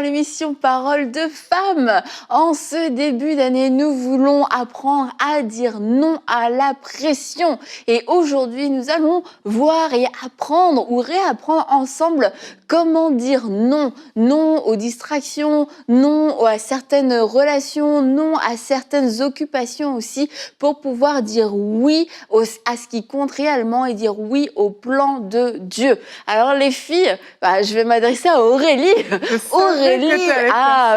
l'émission Parole de femmes. En ce début d'année, nous voulons apprendre à dire non à la pression. Et aujourd'hui, nous allons voir et apprendre ou réapprendre ensemble comment dire non. Non aux distractions, non à certaines relations, non à certaines occupations aussi, pour pouvoir dire oui à ce qui compte réellement et dire oui au plan de Dieu. Alors les filles, je vais m'adresser à Aurélie. Aurélie,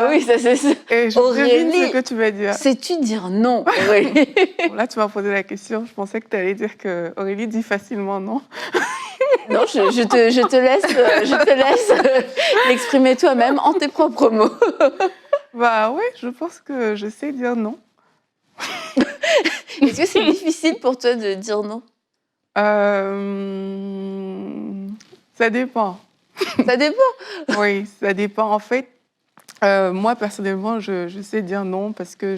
oui, ça c'est ça. Et je devine ce que tu vas dire. Sais-tu dire non, Aurélie? Bon, là, tu m'as posé la question. Je pensais que tu allais dire que Aurélie dit facilement non. Non, je te laisse l'exprimer toi-même en tes propres mots. Oui, je pense que je sais dire non. Est-ce que c'est difficile pour toi de dire non? Ça dépend. Ça dépend? Oui, ça dépend. En fait, moi, personnellement, je sais dire non parce que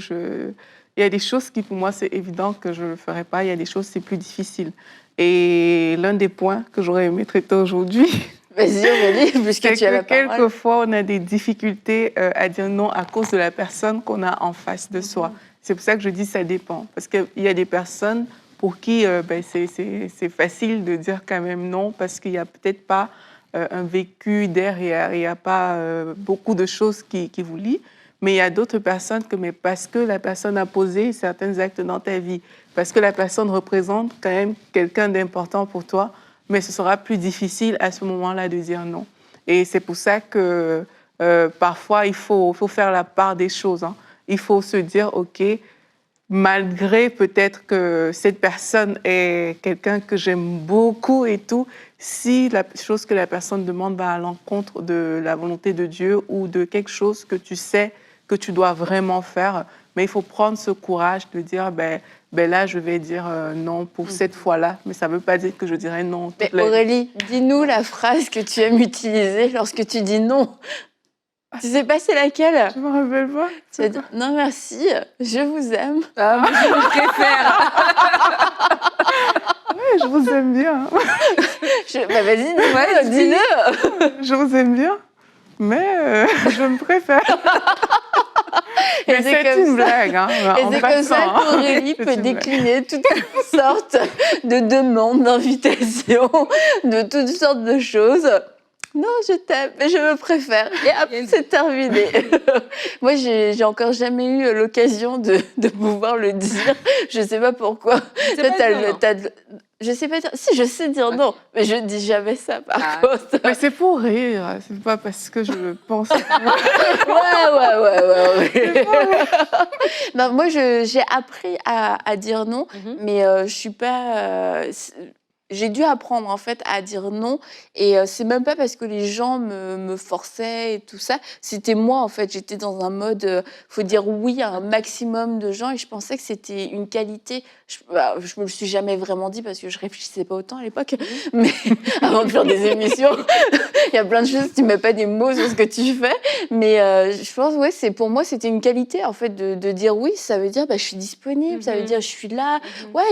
il y a des choses qui, pour moi, c'est évident que je ne le ferai pas. Il y a des choses, c'est plus difficile. Et l'un des points que j'aurais aimé traiter aujourd'hui, vas-y, Aurélie, puisque tu as la parole. Quelquefois, on a des difficultés à dire non à cause de la personne qu'on a en face de soi. C'est pour ça que je dis ça dépend. Parce qu'il y a des personnes pour qui c'est facile de dire quand même non parce qu'il n'y a peut-être pas un vécu derrière, il n'y a pas beaucoup de choses qui vous lient. Mais il y a d'autres personnes mais parce que la personne a posé certains actes dans ta vie, parce que la personne représente quand même quelqu'un d'important pour toi, mais ce sera plus difficile à ce moment-là de dire non. Et c'est pour ça que parfois, il faut faire la part des choses. Hein. Il faut se dire, OK, malgré peut-être que cette personne est quelqu'un que j'aime beaucoup et tout, si la chose que la personne demande va à l'encontre de la volonté de Dieu ou de quelque chose que tu sais que tu dois vraiment faire, mais il faut prendre ce courage de dire, là, je vais dire non pour cette fois-là, mais ça ne veut pas dire que je dirai non. Mais Aurélie, dis-nous la phrase que tu aimes utiliser lorsque tu dis non. Tu sais pas c'est laquelle? Je me rappelle pas. Tu vas dire, non merci, je vous aime. Moi, je vous préfère. Oui, je vous aime bien. Vas-y, dis-le. Je vous aime bien, mais je me préfère. Mais c'est une blague. Hein, et c'est comme ça qu'Aurélie peut décliner toutes sortes de demandes, d'invitations, de toutes sortes de choses. Non, je t'aime, mais je me préfère. Et après, c'est terminé. Moi, j'ai encore jamais eu l'occasion de pouvoir le dire. Je sais pas pourquoi. Je sais pas dire. Si, je sais dire non, mais je dis jamais ça, par contre. Mais c'est pour rire, c'est pas parce que je pense. Ouais. Non, moi, j'ai appris à dire non, mais je suis pas. J'ai dû apprendre en fait à dire non et c'est même pas parce que les gens me forçaient et tout ça, c'était moi en fait, j'étais dans un mode faut dire oui à un maximum de gens et je pensais que c'était une qualité. Je me le suis jamais vraiment dit parce que je réfléchissais pas autant à l'époque, mais avant de faire des émissions, il y a plein de choses, tu mets pas des mots sur ce que tu fais, mais je pense c'est pour moi c'était une qualité en fait de dire oui, ça veut dire je suis disponible, ça veut dire je suis là,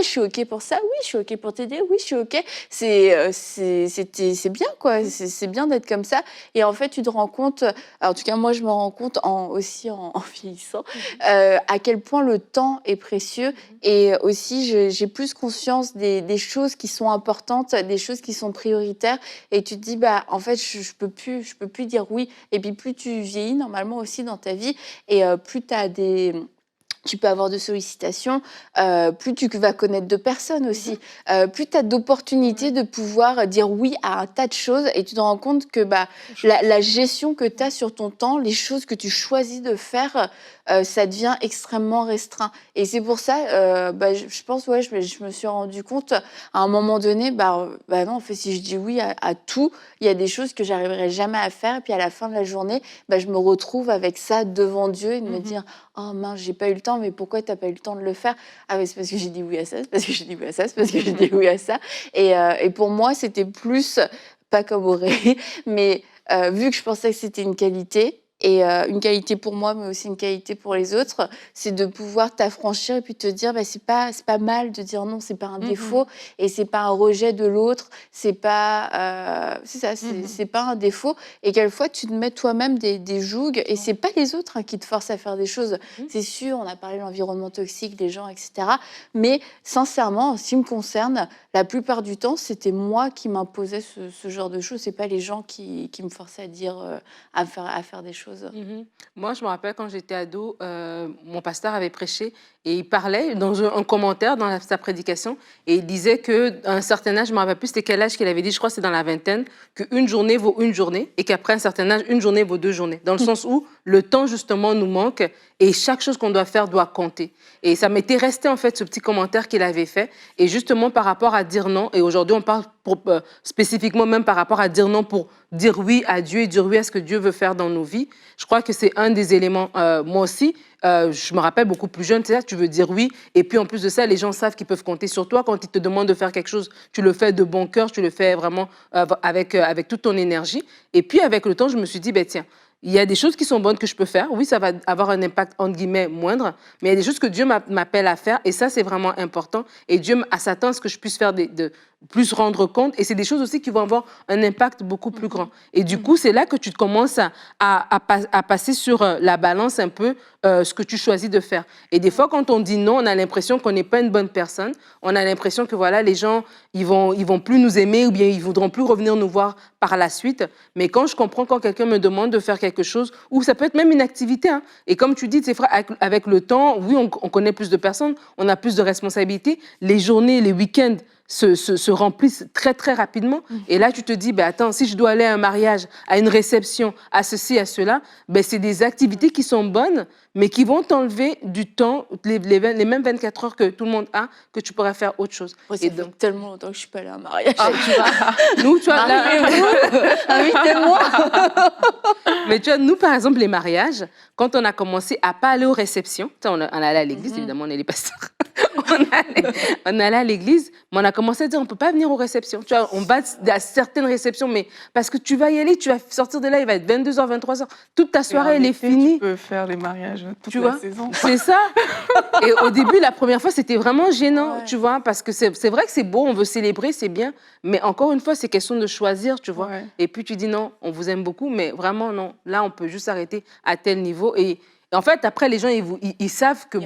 je suis OK pour ça, oui, je suis OK pour t'aider, oui, je suis OK. C'est bien quoi, c'est bien d'être comme ça et en fait tu te rends compte, en tout cas moi je me rends compte aussi en vieillissant à quel point le temps est précieux et aussi j'ai plus conscience des choses qui sont importantes, des choses qui sont prioritaires et tu te dis en fait je peux plus dire oui et puis plus tu vieillis normalement aussi dans ta vie et plus tu peux avoir de sollicitations, plus tu vas connaître de personnes aussi, plus tu as d'opportunités de pouvoir dire oui à un tas de choses et tu te rends compte que la gestion que tu as sur ton temps, les choses que tu choisis de faire, ça devient extrêmement restreint. Et c'est pour ça, je pense, je me suis rendu compte à un moment donné, non, en fait, si je dis oui à tout, il y a des choses que j'arriverai jamais à faire. Et puis à la fin de la journée, je me retrouve avec ça devant Dieu et de me dire, oh mince, j'ai pas eu le temps, mais pourquoi t'as pas eu le temps de le faire? Ah oui, c'est parce que j'ai dit oui à ça, c'est parce que j'ai dit oui à ça, c'est parce que j'ai dit oui à ça. Et pour moi, c'était plus, pas comme Aurélie, mais vu que je pensais que c'était une qualité, Et une qualité pour moi, mais aussi une qualité pour les autres, c'est de pouvoir t'affranchir et puis te dire, bah, c'est pas mal de dire non, c'est pas un défaut et c'est pas un rejet de l'autre, c'est pas, c'est ça, c'est pas un défaut. Et quelquefois, tu te mets toi-même des jougs et c'est pas les autres qui te forcent à faire des choses. C'est sûr, on a parlé de l'environnement toxique, des gens, etc. Mais sincèrement, en ce qui me concerne, la plupart du temps, c'était moi qui m'imposais ce genre de choses. C'est pas les gens qui me forçaient à dire, à faire des choses. Moi, je me rappelle quand j'étais ado, mon pasteur avait prêché et il parlait dans un commentaire dans sa prédication et il disait qu'à un certain âge, je ne me rappelle plus c'était quel âge qu'il avait dit, je crois que c'est dans la vingtaine, qu'une journée vaut une journée et qu'après un certain âge, une journée vaut 2 journées. Dans le sens où le temps, justement, nous manque et chaque chose qu'on doit faire doit compter. Et ça m'était resté, en fait, ce petit commentaire qu'il avait fait. Et justement, par rapport à dire non, et aujourd'hui, on parle spécifiquement même par rapport à dire non pour dire oui à Dieu et dire oui à ce que Dieu veut faire dans nos vies. Je crois que c'est un des éléments. Moi aussi, je me rappelle beaucoup plus jeune, c'est ça, tu veux dire oui. Et puis, en plus de ça, les gens savent qu'ils peuvent compter sur toi. Quand ils te demandent de faire quelque chose, tu le fais de bon cœur, tu le fais vraiment avec toute ton énergie. Et puis, avec le temps, je me suis dit, ben, tiens, il y a des choses qui sont bonnes que je peux faire. Oui, ça va avoir un impact, entre guillemets, moindre. Mais il y a des choses que Dieu m'appelle à faire. Et ça, c'est vraiment important. Et Dieu s'attend à ce que je puisse faire de plus rendre compte. Et c'est des choses aussi qui vont avoir un impact beaucoup plus grand. Et du coup, c'est là que tu commences à passer sur la balance un peu ce que tu choisis de faire. Et des fois, quand on dit non, on a l'impression qu'on n'est pas une bonne personne. On a l'impression que voilà, les gens, ils vont plus nous aimer ou bien ils voudront plus revenir nous voir par la suite. Mais quand je comprends, quand quelqu'un me demande de faire quelque chose, ou ça peut être même une activité, hein. Et comme tu dis, c'est vrai, avec le temps, oui, on connaît plus de personnes, on a plus de responsabilités. Les journées, les week-ends se remplissent très, très rapidement. Et là, tu te dis, ben, attends, si je dois aller à un mariage, à une réception, à ceci, à cela, ben, c'est des activités qui sont bonnes, mais qui vont t'enlever du temps, les mêmes 24 heures que tout le monde a, que tu pourrais faire autre chose. Moi, ça fait tellement longtemps que je ne suis pas allée à un mariage. Nous, tu vois, invitez-moi. Mais tu vois, nous, par exemple, les mariages, quand on a commencé à pas aller aux réceptions, on allait à l'église, évidemment, on est les pasteurs. on allait à l'église, mais on a commencé à dire on ne peut pas venir aux réceptions. Tu vois, on va à certaines réceptions, mais parce que tu vas y aller, tu vas sortir de là, il va être 22h, 23h. Toute ta soirée, elle est finie. Tu peux faire les mariages toute tu la vois, saison. C'est ça. Et au début, la première fois, c'était vraiment gênant, tu vois, parce que c'est vrai que c'est beau, on veut célébrer, c'est bien, mais encore une fois, c'est question de choisir, tu vois. Ouais. Et puis tu dis non, on vous aime beaucoup, mais vraiment non. Là, on peut juste arrêter à tel niveau. Et en fait, après, les gens, ils savent que,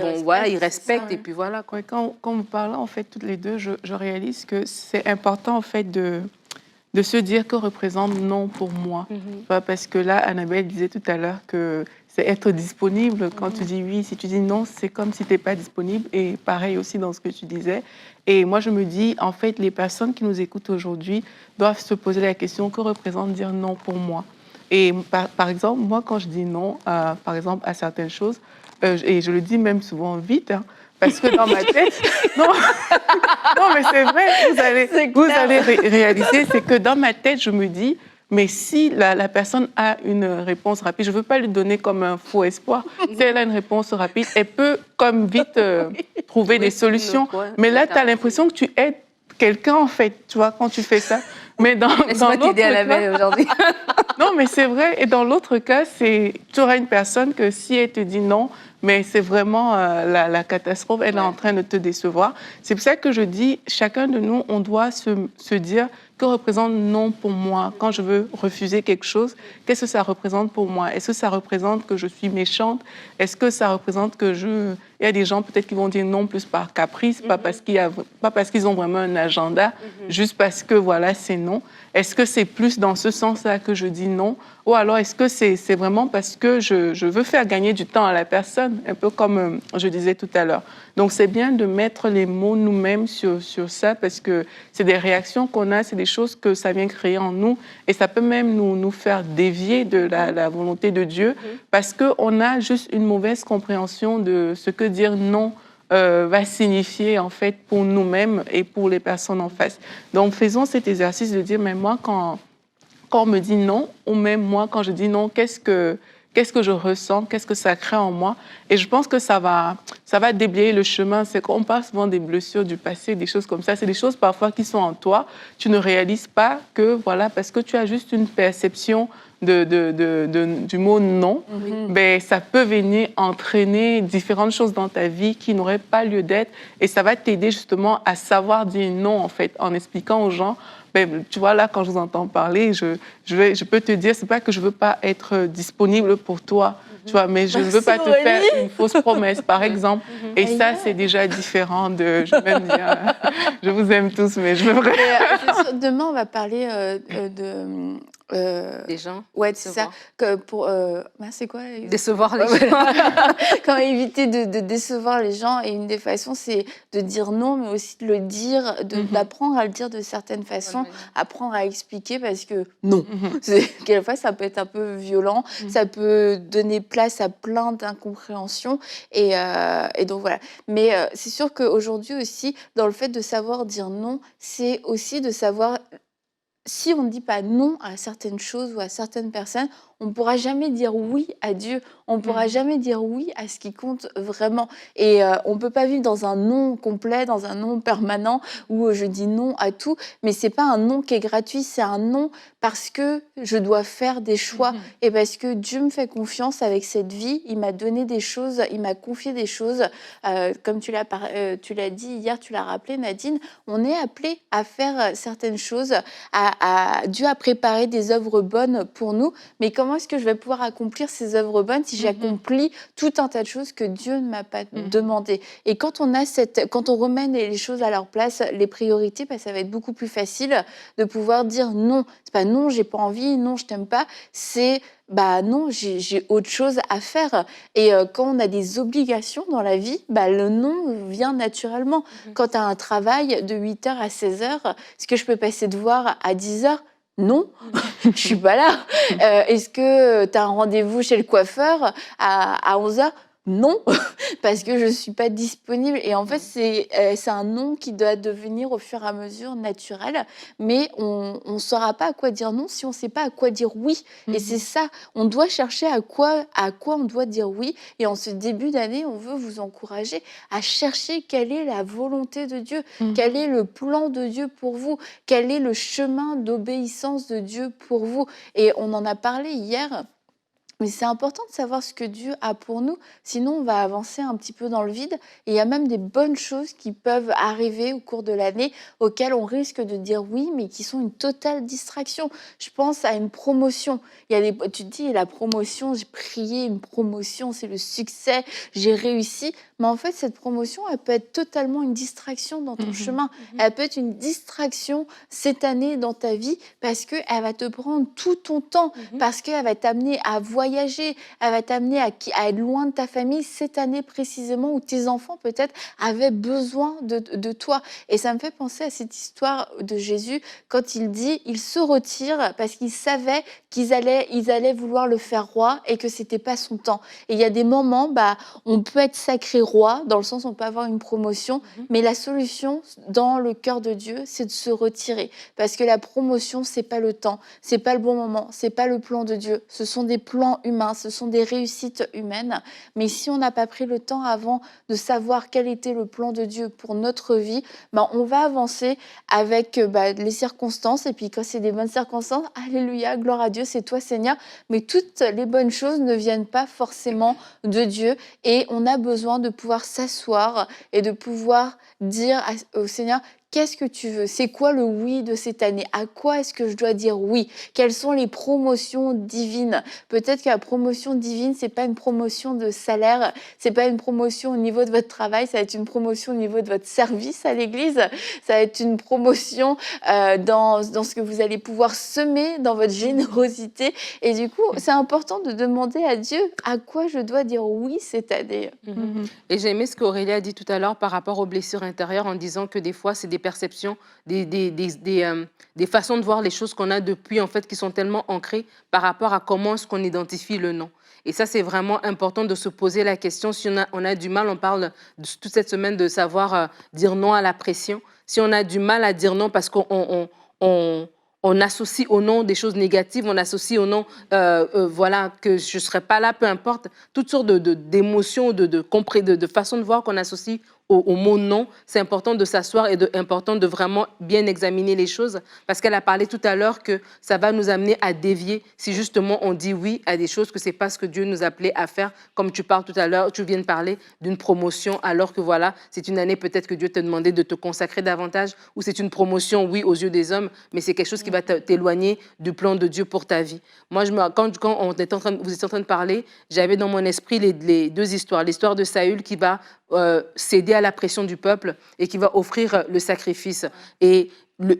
ils respectent, et puis voilà. Ouais, quand vous parlez, en fait, toutes les deux, je réalise que c'est important, en fait, de se dire que représente non pour moi. Parce que là, Annabelle disait tout à l'heure que c'est être disponible. Quand tu dis oui, si tu dis non, c'est comme si tu n'es pas disponible. Et pareil aussi dans ce que tu disais. Et moi, je me dis, en fait, les personnes qui nous écoutent aujourd'hui doivent se poser la question, que représente dire non pour moi? Et par exemple, moi, quand je dis non, par exemple, à certaines choses, et je le dis même souvent vite, hein, parce que dans ma tête, non, mais c'est vrai, vous allez réaliser, c'est que dans ma tête, je me dis, mais si la personne a une réponse rapide, je ne veux pas lui donner comme un faux espoir. Si elle a une réponse rapide, elle peut comme vite trouver des solutions. Mais là, tu as l'impression que tu aides quelqu'un, en fait, tu vois, quand tu fais ça. Mais Laisse-moi t'aider à la veille aujourd'hui. Non, mais c'est vrai. Et dans l'autre cas, tu auras une personne que si elle te dit non, mais c'est vraiment la catastrophe, elle est en train de te décevoir. C'est pour ça que je dis, chacun de nous, on doit se dire que représente non pour moi. Quand je veux refuser quelque chose, qu'est-ce que ça représente pour moi? Est-ce que ça représente que je suis méchante? Est-ce que ça représente que Il y a des gens peut-être qui vont dire non plus par caprice, pas parce qu'ils ont vraiment un agenda, juste parce que voilà, c'est non. Est-ce que c'est plus dans ce sens-là que je dis non? Ou alors est-ce que c'est vraiment parce que je veux faire gagner du temps à la personne, un peu comme je disais tout à l'heure. Donc c'est bien de mettre les mots nous-mêmes sur ça, parce que c'est des réactions qu'on a, c'est des choses que ça vient créer en nous, et ça peut même nous faire dévier de la volonté de Dieu, parce qu'on a juste une mauvaise compréhension de ce que dire non va signifier en fait pour nous-mêmes et pour les personnes en face. Donc faisons cet exercice de dire, mais moi quand on me dit non, ou même moi quand je dis non, qu'est-ce que je ressens, qu'est-ce que ça crée en moi? Et je pense que ça va déblayer le chemin. C'est qu'on parle souvent des blessures du passé, des choses comme ça. C'est des choses parfois qui sont en toi. Tu ne réalises pas que, voilà, parce que tu as juste une perception du mot non, ben, ça peut venir entraîner différentes choses dans ta vie qui n'auraient pas lieu d'être. Et ça va t'aider justement à savoir dire non, en fait, en expliquant aux gens. Ben, tu vois, là, quand je vous entends parler, je peux te dire, c'est pas que je veux pas être disponible pour toi, tu vois, mais je ne veux pas te faire une fausse promesse, par exemple. Et ça, c'est déjà différent de... Je vais même dire, je vous aime tous, mais je veux vraiment... Demain, on va parler Des gens. Ouais, c'est ça. Que pour, c'est quoi Décevoir les gens. Comment éviter de décevoir les gens. Et une des façons, c'est de dire non, mais aussi de le dire, d'apprendre à le dire de certaines façons, apprendre à expliquer parce que non. Quelquefois, ça peut être un peu violent, ça peut donner place à plein d'incompréhensions. Et donc voilà. Mais c'est sûr qu'aujourd'hui aussi, dans le fait de savoir dire non, c'est aussi de savoir... Si on ne dit pas non à certaines choses ou à certaines personnes, on ne pourra jamais dire oui à Dieu. On ne pourra jamais dire oui à ce qui compte vraiment. Et on ne peut pas vivre dans un non complet, dans un non permanent où je dis non à tout. Mais ce n'est pas un non qui est gratuit, c'est un non parce que je dois faire des choix et parce que Dieu me fait confiance avec cette vie. Il m'a donné des choses, il m'a confié des choses. Comme tu l'as dit hier, tu l'as rappelé, Nadine, on est appelé à faire certaines choses, Dieu a préparé des œuvres bonnes pour nous, mais comment est-ce que je vais pouvoir accomplir ces œuvres bonnes si j'accomplis tout un tas de choses que Dieu ne m'a pas demandé? Et quand on remet les choses à leur place, les priorités, bah, ça va être beaucoup plus facile de pouvoir dire non. C'est pas non, j'ai pas envie, non, je t'aime pas. C'est bah non, j'ai autre chose à faire. Et quand on a des obligations dans la vie, bah, le non vient naturellement. Quand tu as un travail de 8h à 16h, est-ce que je peux passer de voir à 10h? Non, je suis pas là. Est-ce que tu as un rendez-vous chez le coiffeur à 11h? Non, parce que je ne suis pas disponible. Et en fait, c'est un non qui doit devenir au fur et à mesure naturel. Mais on ne saura pas à quoi dire non si on ne sait pas à quoi dire oui. Et c'est ça, on doit chercher à quoi on doit dire oui. Et en ce début d'année, on veut vous encourager à chercher quelle est la volonté de Dieu, quel est le plan de Dieu pour vous, quel est le chemin d'obéissance de Dieu pour vous. Et on en a parlé hier. Mais c'est important de savoir ce que Dieu a pour nous, sinon on va avancer un petit peu dans le vide. Et il y a même des bonnes choses qui peuvent arriver au cours de l'année auxquelles on risque de dire oui, mais qui sont une totale distraction. Je pense à une promotion. Tu te dis, la promotion, j'ai prié, une promotion, c'est le succès, j'ai réussi. Mais en fait, cette promotion, elle peut être totalement une distraction dans ton chemin. Elle peut être une distraction cette année dans ta vie parce qu'elle va te prendre tout ton temps, parce qu'elle va t'amener à voyager, elle va t'amener à être loin de ta famille cette année précisément où tes enfants peut-être avaient besoin de toi. Et ça me fait penser à cette histoire de Jésus quand il dit, il se retire parce qu'il savait qu'ils allaient vouloir le faire roi et que c'était pas son temps. Et il y a des moments, on peut être sacré roi, dans le sens où on peut avoir une promotion, mais la solution dans le cœur de Dieu, c'est de se retirer. Parce que la promotion, c'est pas le temps, c'est pas le bon moment, c'est pas le plan de Dieu. Ce sont des plans humains, ce sont des réussites humaines. Mais si on n'a pas pris le temps avant de savoir quel était le plan de Dieu pour notre vie, on va avancer avec les circonstances. Et puis quand c'est des bonnes circonstances, alléluia, gloire à Dieu, c'est toi Seigneur. Mais toutes les bonnes choses ne viennent pas forcément de Dieu. Et on a besoin de pouvoir s'asseoir et de pouvoir dire au Seigneur, qu'est-ce que tu veux? C'est quoi le oui de cette année? À quoi est-ce que je dois dire oui? Quelles sont les promotions divines? Peut-être que la promotion divine, c'est pas une promotion de salaire, c'est pas une promotion au niveau de votre travail, ça va être une promotion au niveau de votre service à l'église, ça va être une promotion dans ce que vous allez pouvoir semer dans votre générosité. Et du coup, c'est important de demander à Dieu à quoi je dois dire oui cette année. Et j'ai aimé ce qu'Aurélie a dit tout à l'heure par rapport aux blessures intérieures en disant que des fois, c'est des perceptions, des façons de voir les choses qu'on a depuis, en fait, qui sont tellement ancrées par rapport à comment est-ce qu'on identifie le non. Et ça, c'est vraiment important de se poser la question. Si on a du mal, on parle toute cette semaine de savoir dire non à la pression. Si on a du mal à dire non parce on associe au nom des choses négatives, on associe au nom, voilà, que je ne serai pas là, peu importe, toutes sortes d'émotions, de façons de voir qu'on associe au mot non, c'est important de s'asseoir et important de vraiment bien examiner les choses, parce qu'elle a parlé tout à l'heure que ça va nous amener à dévier si justement on dit oui à des choses que c'est pas ce que Dieu nous appelait à faire, comme tu parles tout à l'heure, tu viens de parler d'une promotion, alors que voilà, c'est une année peut-être que Dieu t'a demandé de te consacrer davantage, ou c'est une promotion, oui, aux yeux des hommes, mais c'est quelque chose qui va t'éloigner du plan de Dieu pour ta vie. Moi, quand vous étiez en train de parler, j'avais dans mon esprit les deux histoires. L'histoire de Saül qui va céder à la pression du peuple et qui va offrir le sacrifice. Et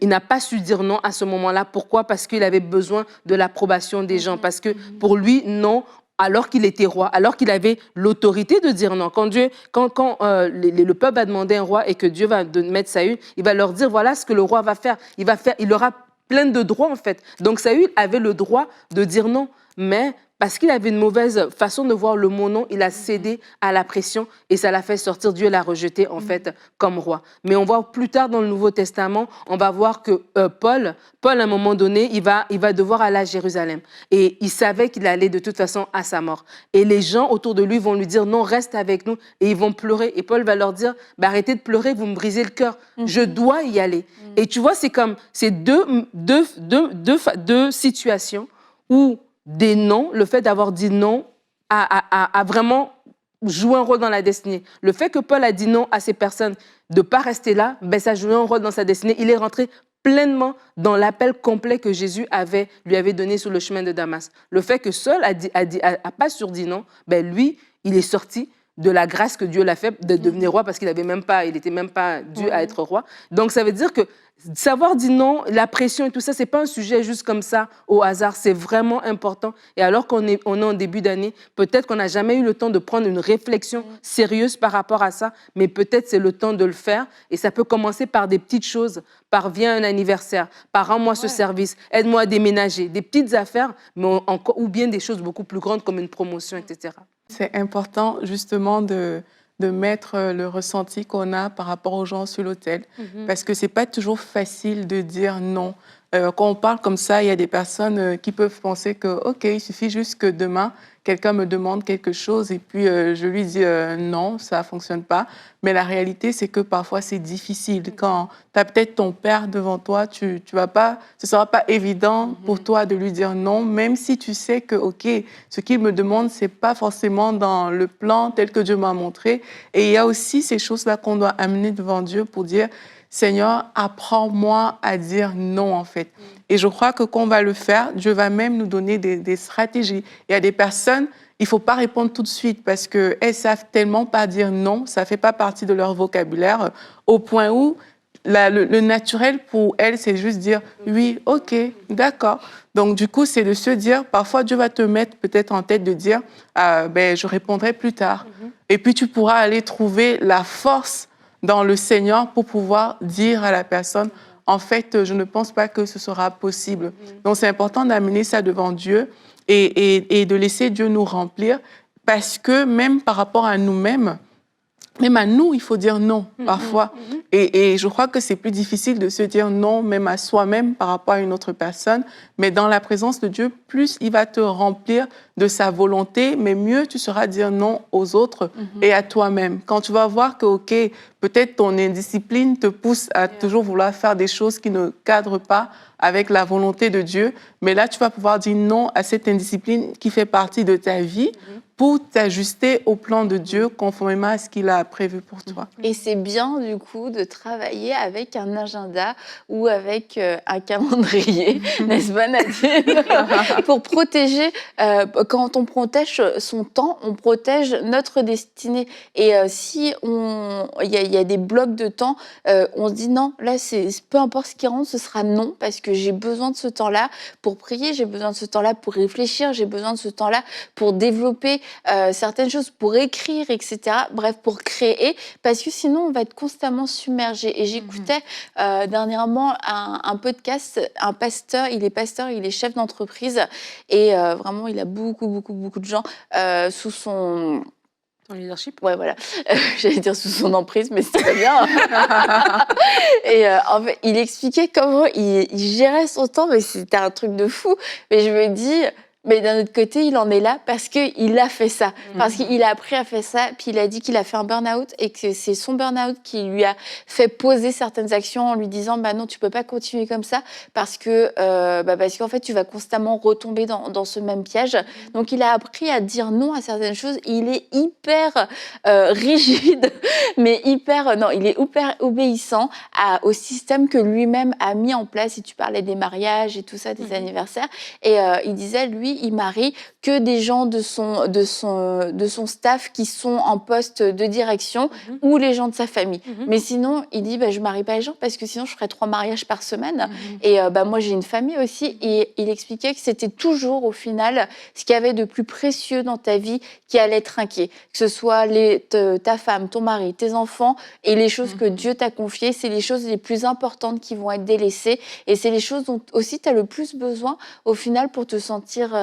il n'a pas su dire non à ce moment-là. Pourquoi? Parce qu'il avait besoin de l'approbation des gens. Parce que pour lui, non, alors qu'il était roi, alors qu'il avait l'autorité de dire non. Quand le peuple va demander un roi et que Dieu va mettre Saül, il va leur dire, voilà ce que le roi va faire. Il aura plein de droits, en fait. Donc, Saül avait le droit de dire non. Mais parce qu'il avait une mauvaise façon de voir le mot non, il a cédé à la pression et ça l'a fait sortir. Dieu l'a rejeté, en fait, comme roi. Mais on voit plus tard dans le Nouveau Testament, on va voir que Paul, à un moment donné, il va devoir aller à Jérusalem. Et il savait qu'il allait de toute façon à sa mort. Et les gens autour de lui vont lui dire, non, reste avec nous. Et ils vont pleurer. Et Paul va leur dire, bah, arrêtez de pleurer, vous me brisez le cœur. Je dois y aller. Et tu vois, c'est deux situations où des noms, le fait d'avoir dit non a vraiment joué un rôle dans la destinée. Le fait que Paul a dit non à ces personnes de ne pas rester là, ben ça a joué un rôle dans sa destinée. Il est rentré pleinement dans l'appel complet que Jésus lui avait donné sur le chemin de Damas. Le fait que Saul a pas surdit non, ben lui, il est sorti de la grâce que Dieu l'a fait de devenir roi parce qu'il n'était même pas dû à être roi. Donc ça veut dire que savoir dire non, la pression et tout ça, c'est pas un sujet juste comme ça au hasard, c'est vraiment important. Et alors qu'on est en début d'année, peut-être qu'on n'a jamais eu le temps de prendre une réflexion sérieuse par rapport à ça, mais peut-être c'est le temps de le faire. Et ça peut commencer par des petites choses, par viens un anniversaire, par rends-moi ce service, aide-moi à déménager, des petites affaires, mais ou bien des choses beaucoup plus grandes comme une promotion, etc. C'est important justement de mettre le ressenti qu'on a par rapport aux gens sur l'autel. Parce que ce n'est pas toujours facile de dire non. Quand on parle comme ça, il y a des personnes qui peuvent penser que, OK, il suffit juste que demain, quelqu'un me demande quelque chose et puis je lui dis non, ça ne fonctionne pas. Mais la réalité, c'est que parfois, c'est difficile. Quand tu as peut-être ton père devant toi, ce ne sera pas évident pour toi de lui dire non, même si tu sais que, OK, ce qu'il me demande, ce n'est pas forcément dans le plan tel que Dieu m'a montré. Et il y a aussi ces choses-là qu'on doit amener devant Dieu pour dire, Seigneur, apprends-moi à dire non, en fait. Et je crois que quand on va le faire, Dieu va même nous donner des stratégies. Il y a des personnes, il ne faut pas répondre tout de suite parce qu'elles savent tellement pas dire non, ça ne fait pas partie de leur vocabulaire, au point où le naturel pour elles, c'est juste dire oui, OK, d'accord. Donc, du coup, c'est de se dire, parfois, Dieu va te mettre peut-être en tête de dire je répondrai plus tard. Et puis, tu pourras aller trouver la force dans le Seigneur pour pouvoir dire à la personne, en fait, je ne pense pas que ce sera possible. Donc, c'est important d'amener ça devant Dieu et de laisser Dieu nous remplir parce que même par rapport à nous-mêmes, même à nous, il faut dire non, parfois. Et je crois que c'est plus difficile de se dire non, même à soi-même, par rapport à une autre personne. Mais dans la présence de Dieu, plus il va te remplir de sa volonté, mais mieux tu sauras dire non aux autres et à toi-même. Quand tu vas voir que, OK, peut-être ton indiscipline te pousse à toujours vouloir faire des choses qui ne cadrent pas avec la volonté de Dieu, mais là, tu vas pouvoir dire non à cette indiscipline qui fait partie de ta vie pour t'ajuster au plan de Dieu conformément à ce qu'il a prévu pour toi. Et c'est bien, du coup, de travailler avec un agenda ou avec un calendrier, n'est-ce pas, Nadine? Pour protéger, quand on protège son temps, on protège notre destinée. Et si il y a des blocs de temps, on se dit non, là, peu importe ce qui rentre, ce sera non, parce que j'ai besoin de ce temps-là pour prier, j'ai besoin de ce temps-là pour réfléchir, j'ai besoin de ce temps-là pour développer certaines choses, pour écrire, etc. Bref, pour créer, parce que sinon, on va être constamment submergé. Et j'écoutais dernièrement un podcast, un pasteur, il est chef d'entreprise, et vraiment, il a beaucoup de gens sous son... Son leadership. Ouais, voilà. J'allais dire sous son emprise, mais c'est très bien. Et en fait, il expliquait comment il gérait son temps, mais c'était un truc de fou. Mais je me dis... Mais d'un autre côté, il en est là parce qu'il a fait ça, parce qu'il a appris à faire ça, puis il a dit qu'il a fait un burn-out et que c'est son burn-out qui lui a fait poser certaines actions en lui disant bah non, tu peux pas continuer comme ça parce qu'en fait, tu vas constamment retomber dans ce même piège. Donc, il a appris à dire non à certaines choses. Il est hyper rigide, mais il est hyper obéissant au système que lui-même a mis en place. Si tu parlais des mariages et tout ça, des anniversaires, et il disait, lui, il marie que des gens de son staff qui sont en poste de direction ou les gens de sa famille. Mais sinon, il dit, je marie pas les gens parce que sinon, je ferais 3 mariages par semaine. Et moi, j'ai une famille aussi. Et il expliquait que c'était toujours, au final, ce qu'il y avait de plus précieux dans ta vie qui allait te trinquer. Que ce soit ta femme, ton mari, tes enfants et les choses que Dieu t'a confiées, c'est les choses les plus importantes qui vont être délaissées. Et c'est les choses dont aussi tu as le plus besoin, au final, pour te sentir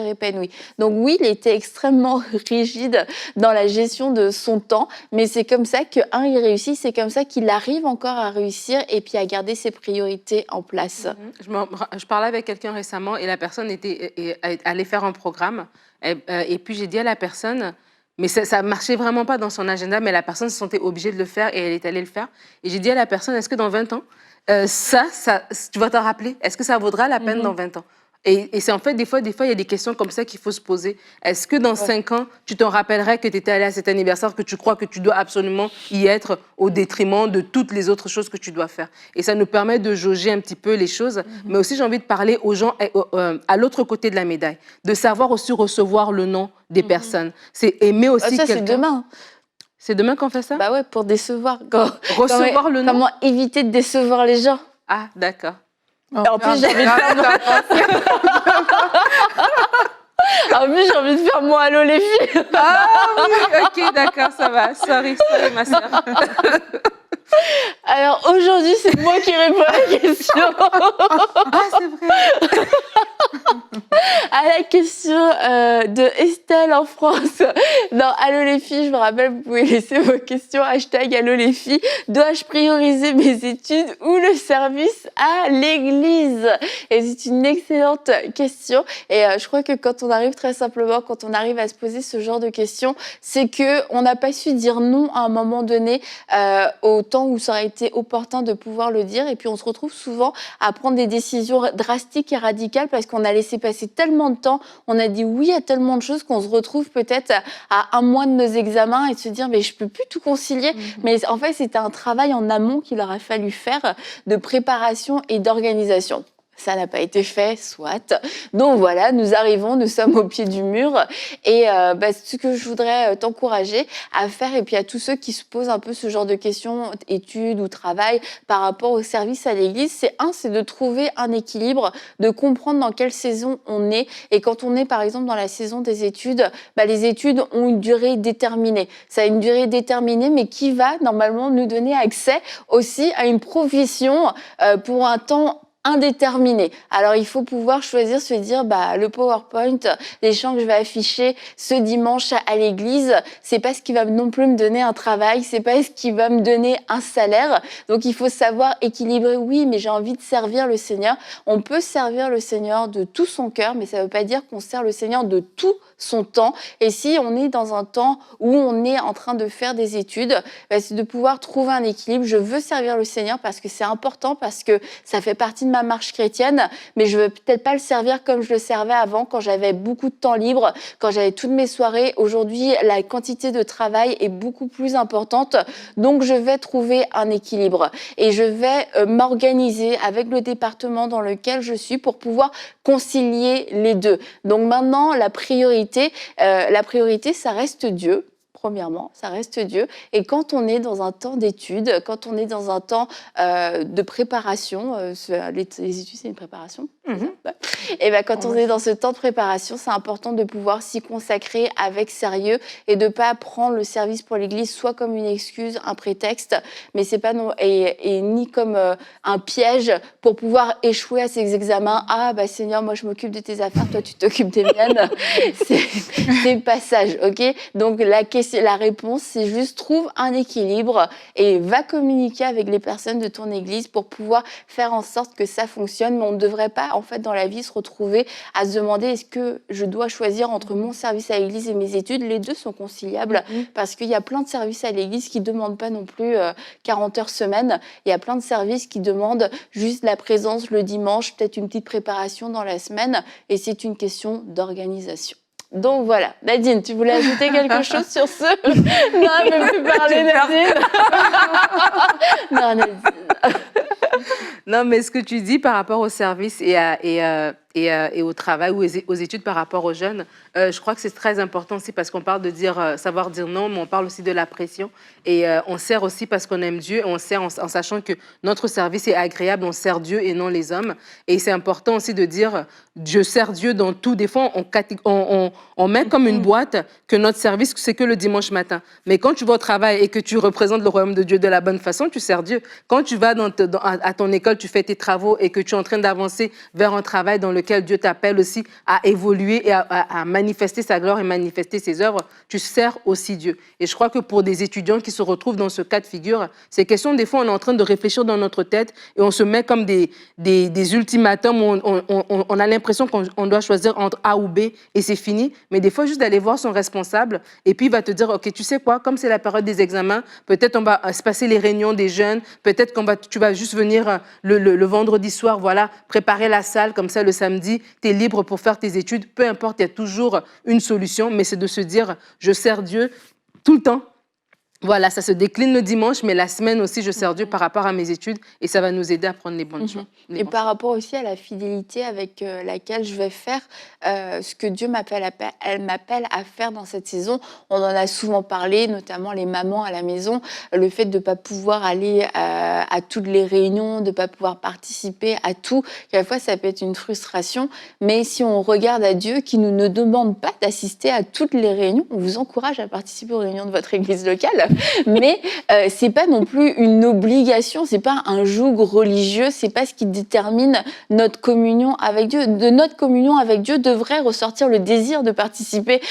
épanoui. Donc oui, il était extrêmement rigide dans la gestion de son temps, mais c'est comme ça que, il réussit, c'est comme ça qu'il arrive encore à réussir et puis à garder ses priorités en place. Je parlais avec quelqu'un récemment et la personne allait faire un programme et puis j'ai dit à la personne, mais ça marchait vraiment pas dans son agenda, mais la personne se sentait obligée de le faire et elle est allée le faire. Et j'ai dit à la personne, est-ce que dans 20 ans, tu vas t'en rappeler? Est-ce que ça vaudra la peine dans 20 ans? Et c'est en fait, des fois, il y a des questions comme ça qu'il faut se poser. Est-ce que dans 5 ans, tu t'en rappellerais que tu étais allé à cet anniversaire, que tu crois que tu dois absolument y être au détriment de toutes les autres choses que tu dois faire? Et ça nous permet de jauger un petit peu les choses. Mais aussi, j'ai envie de parler aux gens à l'autre côté de la médaille, de savoir aussi recevoir le non des personnes. C'est aimer aussi quelqu'un. Ça, c'est demain. C'est demain qu'on fait ça? Bah ouais, pour décevoir. Recevoir le non. Comment éviter de décevoir les gens? Ah, d'accord. En plus, j'ai envie de faire mon allô les filles. Ah oui, ok, d'accord, ça va. Sorry, ma sœur. Alors aujourd'hui, c'est moi qui réponds à la question. Ah, c'est vrai. À la question de Estelle en France. Dans Allô les filles, je me rappelle, vous pouvez laisser vos questions. #Allô les filles. Dois-je prioriser mes études ou le service à l'église? Et c'est une excellente question. Et je crois que quand on arrive à se poser ce genre de questions, c'est qu'on n'a pas su dire non à un moment donné au temps où ça aurait été opportun de pouvoir le dire. Et puis on se retrouve souvent à prendre des décisions drastiques et radicales parce qu'on a laissé passer tellement de temps, on a dit oui à tellement de choses qu'on se retrouve peut-être à 1 mois de nos examens et de se dire mais je peux plus tout concilier. Mais en fait, c'était un travail en amont qu'il aurait fallu faire de préparation et d'organisation. Ça n'a pas été fait, soit. Donc voilà, nous sommes au pied du mur. Et ce que je voudrais t'encourager à faire, et puis à tous ceux qui se posent un peu ce genre de questions, études ou travail, par rapport au service à l'église, c'est de trouver un équilibre, de comprendre dans quelle saison on est. Et quand on est, par exemple, dans la saison des études, les études ont une durée déterminée. Ça a une durée déterminée, mais qui va normalement nous donner accès aussi à une provision pour un temps indéterminé. Alors, il faut pouvoir choisir, se dire, le PowerPoint, les chants que je vais afficher ce dimanche à l'église, c'est pas ce qui va non plus me donner un travail, c'est pas ce qui va me donner un salaire. Donc, il faut savoir équilibrer. Oui, mais j'ai envie de servir le Seigneur. On peut servir le Seigneur de tout son cœur, mais ça veut pas dire qu'on sert le Seigneur de tout son temps. Et si on est dans un temps où on est en train de faire des études, c'est de pouvoir trouver un équilibre. Je veux servir le Seigneur parce que c'est important, parce que ça fait partie de ma marche chrétienne, mais je veux peut-être pas le servir comme je le servais avant, quand j'avais beaucoup de temps libre, quand j'avais toutes mes soirées. Aujourd'hui, la quantité de travail est beaucoup plus importante, donc je vais trouver un équilibre et je vais m'organiser avec le département dans lequel je suis pour pouvoir concilier les deux. Donc maintenant, la priorité, ça reste Dieu. Premièrement, ça reste Dieu. Et quand on est dans un temps d'études, quand on est dans un temps de préparation, les études, c'est une préparation. Et quand on est dans ce temps de préparation, c'est important de pouvoir s'y consacrer avec sérieux et de ne pas prendre le service pour l'Église soit comme une excuse, un prétexte, mais c'est pas et ni comme un piège pour pouvoir échouer à ses examens. Seigneur, moi je m'occupe de tes affaires, toi tu t'occupes des miennes. C'est pas sage, ok? Donc la réponse, c'est juste trouve un équilibre et va communiquer avec les personnes de ton Église pour pouvoir faire en sorte que ça fonctionne. Mais on ne devrait pas en fait dans la vie se retrouver à se demander est-ce que je dois choisir entre mon service à l'église et mes études. Les deux sont conciliables parce qu'il y a plein de services à l'église qui ne demandent pas non plus 40 heures semaine. Il y a plein de services qui demandent juste la présence le dimanche, peut-être une petite préparation dans la semaine, et c'est une question d'organisation. Donc voilà, Nadine, tu voulais ajouter quelque chose sur ce? Non, elle ne veut plus parler, Nadine. Non, Nadine. Non, mais ce que tu dis par rapport au service et au travail ou aux études par rapport aux jeunes, je crois que c'est très important aussi parce qu'on parle de savoir dire non, mais on parle aussi de la pression. Et on sert aussi parce qu'on aime Dieu, et on sert en sachant que notre service est agréable, on sert Dieu et non les hommes. Et c'est important aussi de dire, je sers Dieu dans tout. Des fois, on met comme une boîte que notre service, c'est que le dimanche matin. Mais quand tu vas au travail et que tu représentes le royaume de Dieu de la bonne façon, tu sers Dieu. Quand tu vas à ton école, tu fais tes travaux et que tu es en train d'avancer vers un travail dans lequel Dieu t'appelle aussi à évoluer et à manifester sa gloire et manifester ses œuvres, tu sers aussi Dieu. Et je crois que pour des étudiants qui se retrouvent dans ce cas de figure, c'est question, des fois, on est en train de réfléchir dans notre tête et on se met comme des ultimatums où on a l'impression qu'on doit choisir entre A ou B et c'est fini. Mais des fois, juste d'aller voir son responsable et puis il va te dire, OK, tu sais quoi, comme c'est la période des examens, peut-être on va se passer les réunions des jeunes, peut-être tu vas juste venir le vendredi soir, voilà, préparer la salle, comme ça le samedi, tu es libre pour faire tes études. Peu importe, il y a toujours une solution, mais c'est de se dire, je sers Dieu tout le temps. Voilà, ça se décline le dimanche, mais la semaine aussi, je sers Dieu par rapport à mes études et ça va nous aider à prendre les bonnes choix. Et par rapport aussi à la fidélité avec laquelle je vais faire ce que Dieu m'appelle à faire dans cette saison. On en a souvent parlé, notamment les mamans à la maison, le fait de ne pas pouvoir aller à toutes les réunions, de ne pas pouvoir participer à tout. Quelquefois, ça peut être une frustration, mais si on regarde à Dieu qui ne nous demande pas d'assister à toutes les réunions, on vous encourage à participer aux réunions de votre église locale. Mais c'est pas non plus une obligation, c'est pas un joug religieux, c'est pas ce qui détermine notre communion avec Dieu. De notre communion avec Dieu devrait ressortir le désir de participer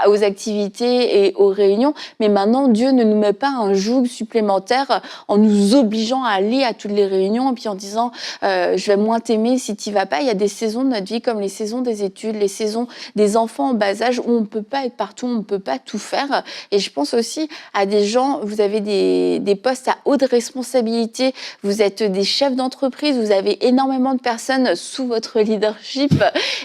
aux activités et aux réunions. Mais maintenant, Dieu ne nous met pas un joug supplémentaire en nous obligeant à aller à toutes les réunions et puis en disant je vais moins t'aimer si tu vas pas. Il y a des saisons de notre vie comme les saisons des études, les saisons des enfants en bas âge où on peut pas être partout, on peut pas tout faire. Et je pense aussi à des gens, vous avez des postes à haute responsabilité, vous êtes des chefs d'entreprise, vous avez énormément de personnes sous votre leadership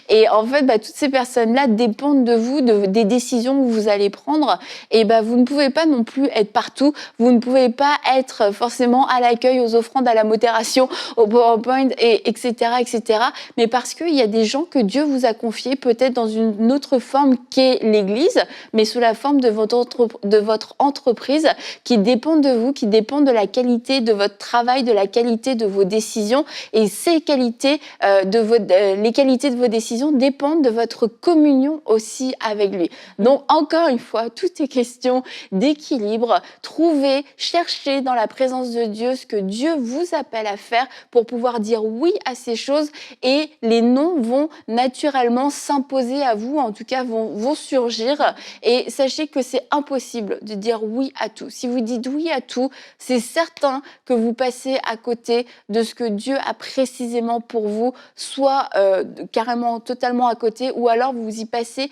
et en fait, toutes ces personnes-là dépendent de vous, des décisions que vous allez prendre et vous ne pouvez pas non plus être partout, vous ne pouvez pas être forcément à l'accueil, aux offrandes, à la modération, au PowerPoint, etc., etc. Mais parce qu'il y a des gens que Dieu vous a confiés, peut-être dans une autre forme qu'est l'Église, mais sous la forme de votre entreprise, qui dépendent de vous, qui dépendent de la qualité de votre travail, de la qualité de vos décisions. Et ces qualités, les qualités de vos décisions dépendent de votre communion aussi avec lui. Donc, encore une fois, tout est question d'équilibre. Trouvez, cherchez dans la présence de Dieu ce que Dieu vous appelle à faire pour pouvoir dire oui à ces choses et les non vont naturellement s'imposer à vous, en tout cas vont surgir. Et sachez que c'est impossible de dire oui à tout. Si vous dites oui à tout, c'est certain que vous passez à côté de ce que Dieu a précisément pour vous, soit carrément totalement à côté, ou alors vous y passez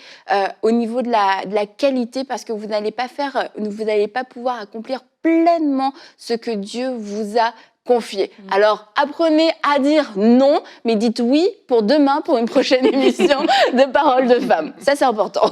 au niveau de la qualité parce que vous n'allez pas pouvoir accomplir pleinement ce que Dieu vous a confié. Alors, apprenez à dire non, mais dites oui pour demain, pour une prochaine émission de Paroles de Femmes. Ça, c'est important.